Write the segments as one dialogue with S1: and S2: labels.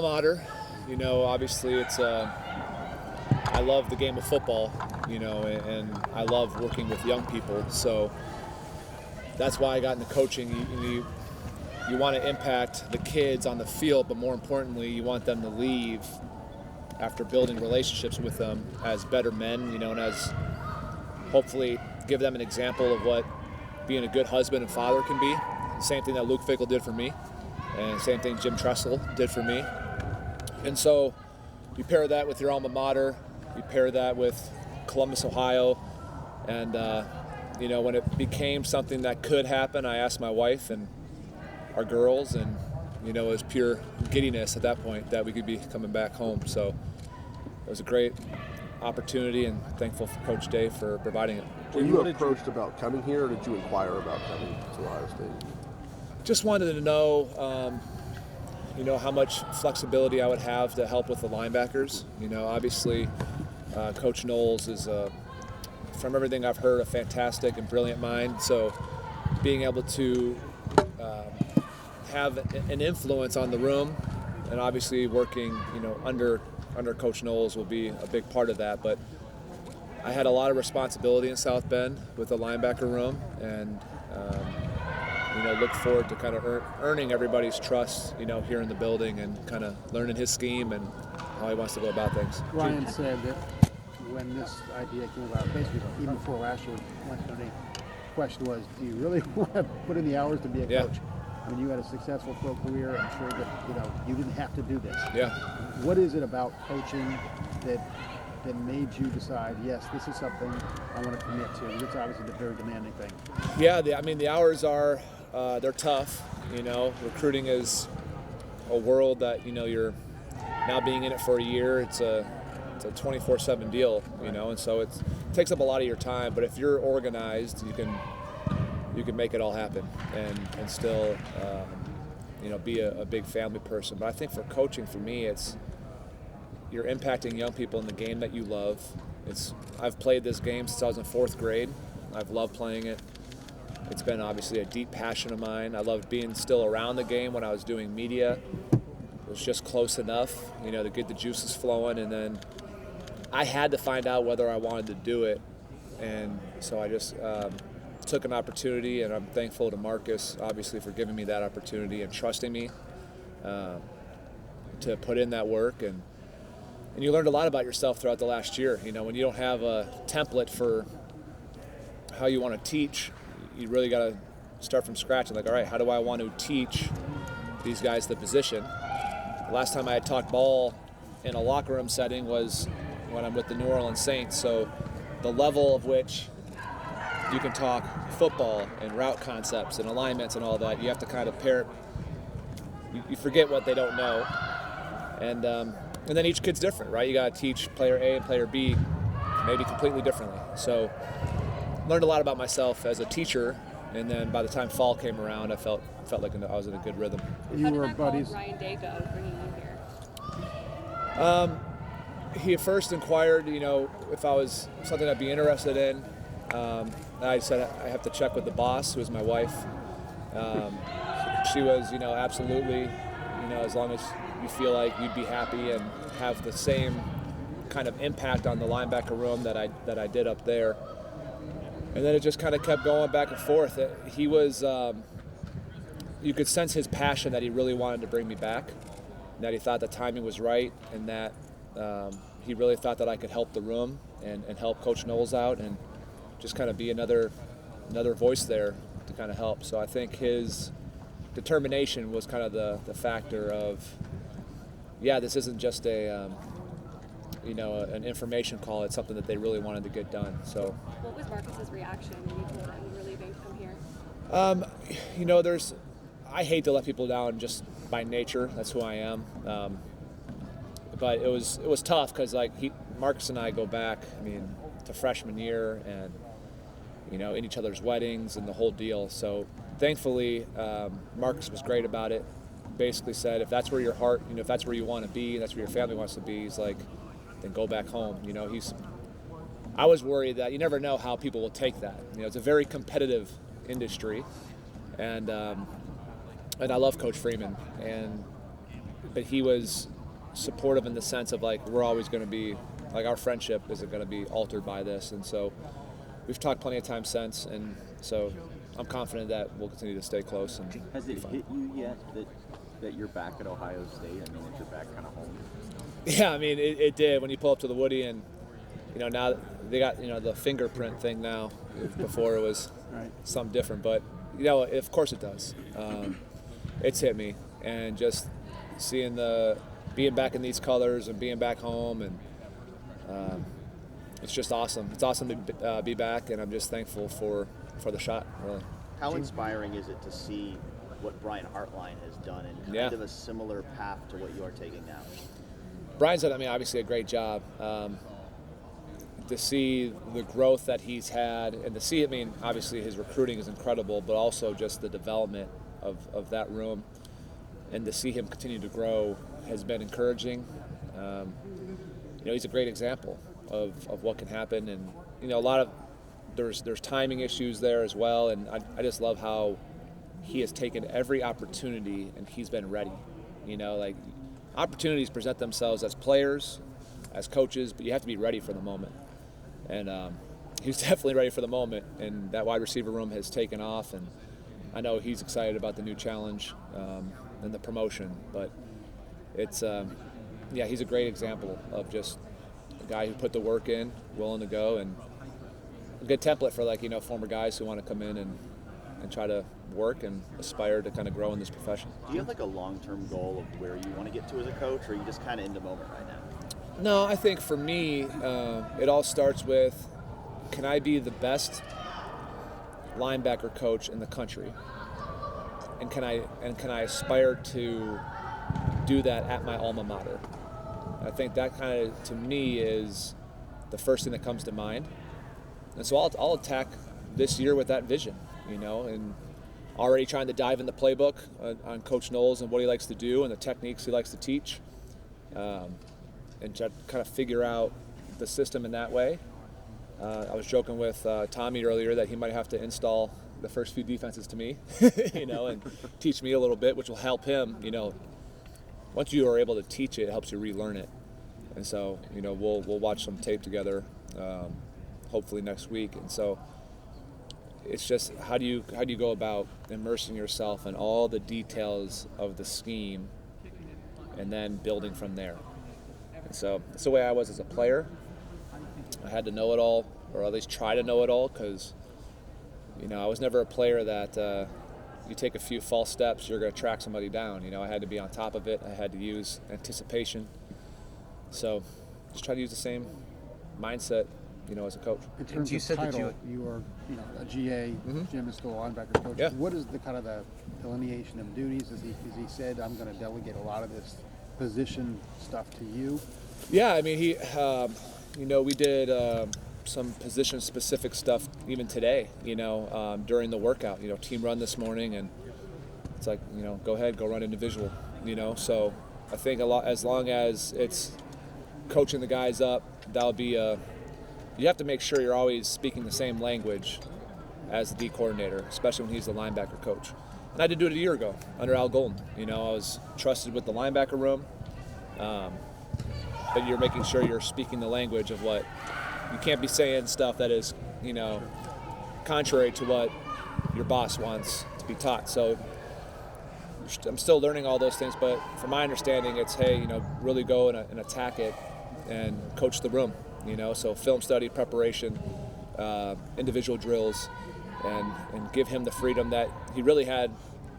S1: Mater, obviously I love the game of football, and I love working with young people. So that's why I got into coaching. You want to impact the kids on the field, but more importantly, you want them to leave after building relationships with them as better men, and as hopefully give them an example of what being a good husband and father can be. The same thing that Luke Fickle did for me, and same thing Jim Tressel did for me. And so you pair that with your alma mater, you pair that with Columbus, Ohio, and when it became something that could happen, I asked my wife and our girls, and it was pure giddiness at that point that we could be coming back home. So it was a great opportunity, and thankful for Coach Day for providing it.
S2: Were you approached about coming here, or did you inquire about coming to Ohio State?
S1: Just wanted to know, how much flexibility I would have to help with the linebackers. Obviously, Coach Knowles is, from everything I've heard, a fantastic and brilliant mind. So being able to have an influence on the room, and obviously working, under Coach Knowles will be a big part of that. But I had a lot of responsibility in South Bend with the linebacker room, and look forward to kind of earning everybody's trust, here in the building, and kind of learning his scheme and how he wants to go about things.
S3: Ryan said that when this idea came about, basically even before last year, the question was, do you really want to put in the hours to be a coach? I mean, you had a successful pro career. I'm sure that you didn't have to do this.
S1: Yeah.
S3: What is it about coaching that made you decide, yes, this is something I want to commit to? It's obviously a very demanding thing.
S1: Yeah, the hours are they're tough. Recruiting is a world that you're now being in it for a year. It's a 24/7 deal, and so it takes up a lot of your time. But if you're organized, you can make it all happen and still be a big family person. But I think for coaching, for me, you're impacting young people in the game that you love. I've played this game since I was in 4th grade. I've loved playing it. It's been obviously a deep passion of mine. I loved being still around the game when I was doing media. It was just close enough, to get the juices flowing. And then I had to find out whether I wanted to do it. And so I just took an opportunity, and I'm thankful to Marcus, obviously, for giving me that opportunity and trusting me to put in that work. And you learned a lot about yourself throughout the last year. When you don't have a template for how you want to teach, you really got to start from scratch and all right, how do I want to teach these guys the position? The last time I had talked ball in a locker room setting was when I'm with the New Orleans Saints. So the level of which you can talk football and route concepts and alignments and all that, you have to kind of pair. You forget what they don't know, and then each kid's different, right? You got to teach player A and player B maybe completely differently. So learned a lot about myself as a teacher, and then by the time fall came around, I felt like I was in a good rhythm.
S3: You were buddies.
S4: Ryan Day go bringing you here?
S1: He first inquired, if I was something I'd be interested in. I said I have to check with the boss, who is my wife. She was, absolutely, as long as you feel like you'd be happy and have the same kind of impact on the linebacker room that I did up there. And then it just kind of kept going back and forth. He was, you could sense his passion that he really wanted to bring me back, that he thought the timing was right, and that he really thought that I could help the room and help Coach Knowles out and just kind of be another voice there to kind of help. So I think his determination was kind of the factor of, this isn't just an information call. It's something that they really wanted to get done. So.
S4: What was Marcus's reaction when you told him you were leaving to come here?
S1: I hate to let people down just by nature. That's who I am. But it was tough because Marcus and I go back, to freshman year and, in each other's weddings and the whole deal. So thankfully, Marcus was great about it. Basically said, if that's where your heart, if that's where you want to be, and that's where your family wants to be, he's like, then go back home. I was worried that you never know how people will take that. It's a very competitive industry, and I love Coach Freeman, and but he was supportive in the sense of like, we're always going to be, like, our friendship isn't going to be altered by this. And so we've talked plenty of times since, and so I'm confident that we'll continue to stay close. And
S5: has it hit you yet that you're back at Ohio State? I mean, that you're back kind of home?
S1: Yeah, I mean, it did when you pull up to the Woody, and now they got the fingerprint thing now. Before it was something different, but of course it does. It's hit me, and just being back in these colors and being back home, and it's just awesome. It's awesome to be back, and I'm just thankful for the shot, really.
S5: How inspiring is it to see what Brian Hartline has done in kind of a similar path to what you are taking now?
S1: Brian's done, obviously a great job. To see the growth that he's had, and to see, obviously his recruiting is incredible, but also just the development of that room, and to see him continue to grow has been encouraging. He's a great example of what can happen, and there's timing issues there as well, and I just love how he has taken every opportunity and he's been ready. Opportunities present themselves as players, as coaches, but you have to be ready for the moment. And he was definitely ready for the moment, and that wide receiver room has taken off, and I know he's excited about the new challenge and the promotion, but it's he's a great example of just a guy who put the work in, willing to go, and a good template for former guys who want to come in and try to work and aspire to kind of grow in this profession.
S5: Do you have a long-term goal of where you want to get to as a coach, or are you just kind of in the moment right now?
S1: No, I think for me, it all starts with, can I be the best linebacker coach in the country, and can I aspire to do that at my alma mater? I think that kind of, to me, is the first thing that comes to mind, and so I'll attack this year with that vision, and already trying to dive in the playbook on Coach Knowles and what he likes to do and the techniques he likes to teach. And try to kind of figure out the system in that way. I was joking with Tommy earlier that he might have to install the first few defenses to me, and teach me a little bit, which will help him. Once you are able to teach it, it helps you relearn it. And so, we'll watch some tape together, hopefully next week. And so, it's just how do you go about immersing yourself in all the details of the scheme, and then building from there. And so that's the way I was as a player. I had to know it all, or at least try to know it all, because I was never a player that you take a few false steps, you're going to track somebody down. I had to be on top of it. I had to use anticipation. So just try to use the same mindset, as a coach.
S3: In terms of title, you are a GA, Jim is still a linebacker coach.
S1: Yeah.
S3: What is the kind of the delineation of duties? As he said, I'm going to delegate a lot of this position stuff to you?
S1: Yeah, he, we did some position-specific stuff even today, during the workout, team run this morning, and it's like, go ahead, go run individual, so I think as long as it's coaching the guys up, that'll be you have to make sure you're always speaking the same language as the D coordinator, especially when he's the linebacker coach. And I did do it a year ago under Al Golden. I was trusted with the linebacker room, but you're making sure you're speaking the language of what you can't be saying stuff that is, contrary to what your boss wants to be taught. So I'm still learning all those things, but from my understanding, it's really go and attack it and coach the room. So film study, preparation, individual drills, and give him the freedom that he really had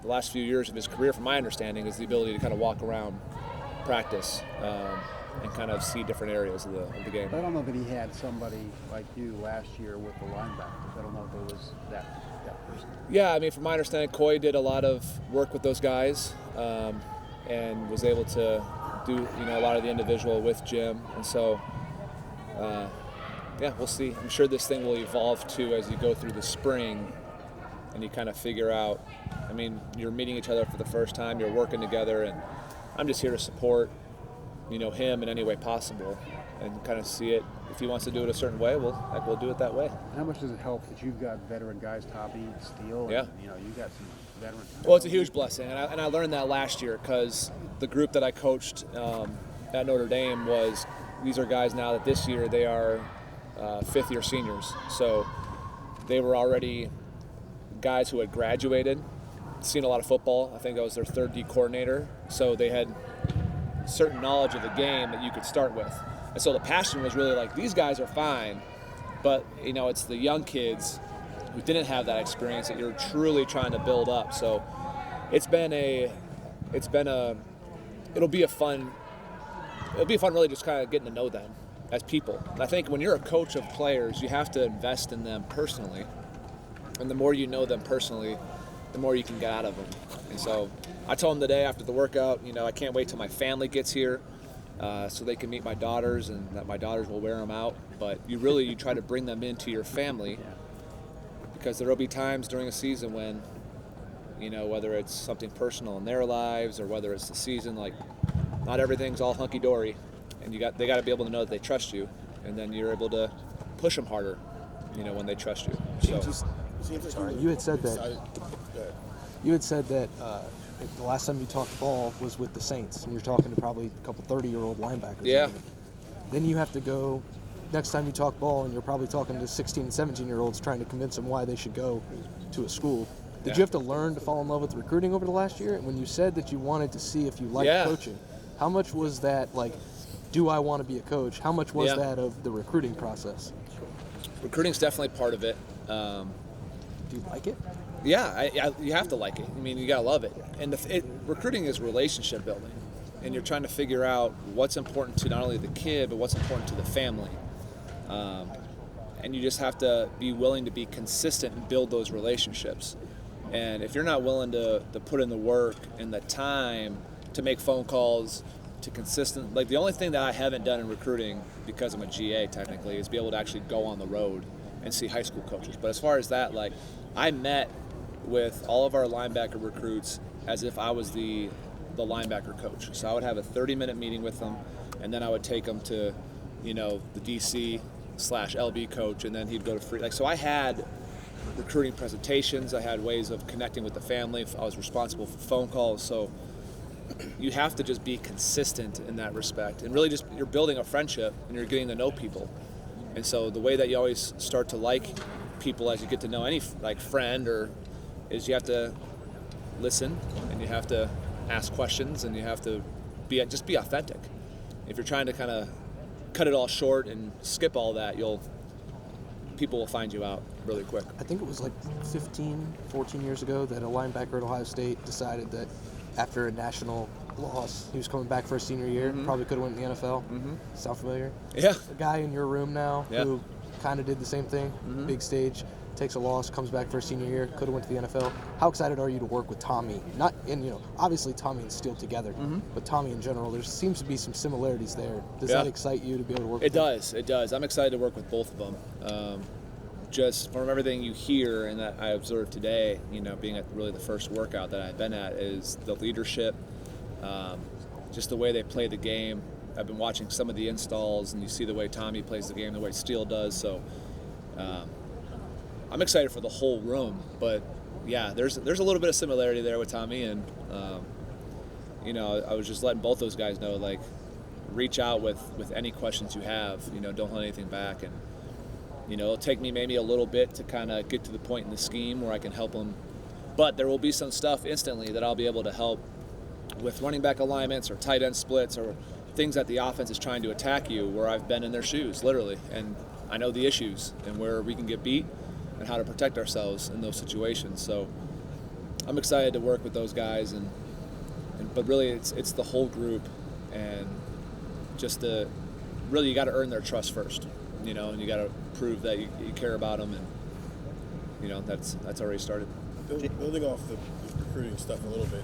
S1: the last few years of his career, from my understanding, is the ability to kind of walk around, practice, and kind of see different areas of the game.
S3: I don't know that he had somebody like you last year with the linebackers. I don't know if there was that person.
S1: Yeah, from my understanding, Coy did a lot of work with those guys, and was able to do a lot of the individual with Jim, and so we'll see. I'm sure this thing will evolve too as you go through the spring, and you kind of figure out. You're meeting each other for the first time, you're working together, and I'm just here to support him in any way possible, and kind of see it. If he wants to do it a certain way, we'll do it that way.
S3: How much does it help that you've got veteran guys, Tommy, Steele, and,
S1: Yeah.
S3: you got some veteran.
S1: Well, it's a huge blessing, and I learned that last year because the group that I coached at Notre Dame these are guys now that this year they are fifth-year seniors. So they were already guys who had graduated, seen a lot of football. I think I was their third D coordinator. So they had certain knowledge of the game that you could start with. And so the passion was really like, these guys are fine, but it's the young kids who didn't have that experience that you're truly trying to build up. So it'll be fun really just kind of getting to know them as people. And I think when you're a coach of players, you have to invest in them personally. And the more you know them personally, the more you can get out of them. And so I told them today after the workout, I can't wait till my family gets here so they can meet my daughters and that my daughters will wear them out. But you try to bring them into your family because there will be times during a season when, whether it's something personal in their lives or whether it's the season, like not everything's all hunky-dory. And they got to be able to know that they trust you. And then you're able to push them harder, when they trust you.
S6: Sorry, you had said that. You had said that the last time you talked ball was with the Saints, and you're talking to probably a couple 30-year-old linebackers.
S1: Yeah.
S6: Then you have to go next time you talk ball, and you're probably talking to 16 and 17-year-olds trying to convince them why they should go to a school. Did you have to learn to fall in love with recruiting over the last year? And when you said that you wanted to see if you liked coaching, how much was that like, do I want to be a coach? How much was that of the recruiting process?
S1: Recruiting's definitely part of it.
S6: Do you like it?
S1: Yeah, you have to like it. I mean, you gotta love it. And recruiting is relationship building, and you're trying to figure out what's important to not only the kid, but what's important to the family. And you just have to be willing to be consistent and build those relationships. And if you're not willing to put in the work and the time to make phone calls, to consistent, like the only thing that I haven't done in recruiting, because I'm a GA technically, is be able to actually go on the road and see high school coaches. But as far as that, like, I met with all of our linebacker recruits as if I was the linebacker coach. So I would have a 30-minute meeting with them, and then I would take them to, the DC/LB coach, and then he'd go to free. Like, so I had recruiting presentations. I had ways of connecting with the family. I was responsible for phone calls. So you have to just be consistent in that respect, and really just you're building a friendship and you're getting to know people. And so the way that you always start to like people as you get to know any friend is you have to listen, and you have to ask questions, and you have to be authentic. If you're trying to kind of cut it all short and skip all that, people will find you out really quick.
S6: I think it was like 14 years ago that a linebacker at Ohio State decided that after a national loss, he was coming back for his senior year. Probably could have went in the NFL. Sound familiar?
S1: Yeah.
S6: A guy in your room now who kind of did the same thing. Big stage, takes a loss, comes back for his senior year. Could have went to the NFL. How excited are you to work with Tommy? Obviously Tommy and Steele together, but Tommy in general. There seems to be some similarities there. Does that excite you to be able to work? It
S1: does. It does. I'm excited to work with both of them. Just from everything you hear and that I observed today, being at really the first workout that I've been at, is the leadership, just the way they play the game. I've been watching some of the installs, and you see the way Tommy plays the game, the way Steele does. So I'm excited for the whole room. But yeah, there's a little bit of similarity there with Tommy, and I was just letting both those guys know, like, reach out with any questions you have. Don't hold anything back, and it'll take me maybe a little bit to kind of get to the point in the scheme where I can help them. But there will be some stuff instantly that I'll be able to help with running back alignments or tight end splits or things that the offense is trying to attack you, where I've been in their shoes, literally. And I know the issues and where we can get beat and how to protect ourselves in those situations. So I'm excited to work with those guys. But really it's the whole group, and just really you got to earn their trust first. And you got to prove that you care about them, and that's already started.
S7: Building off the recruiting stuff a little bit,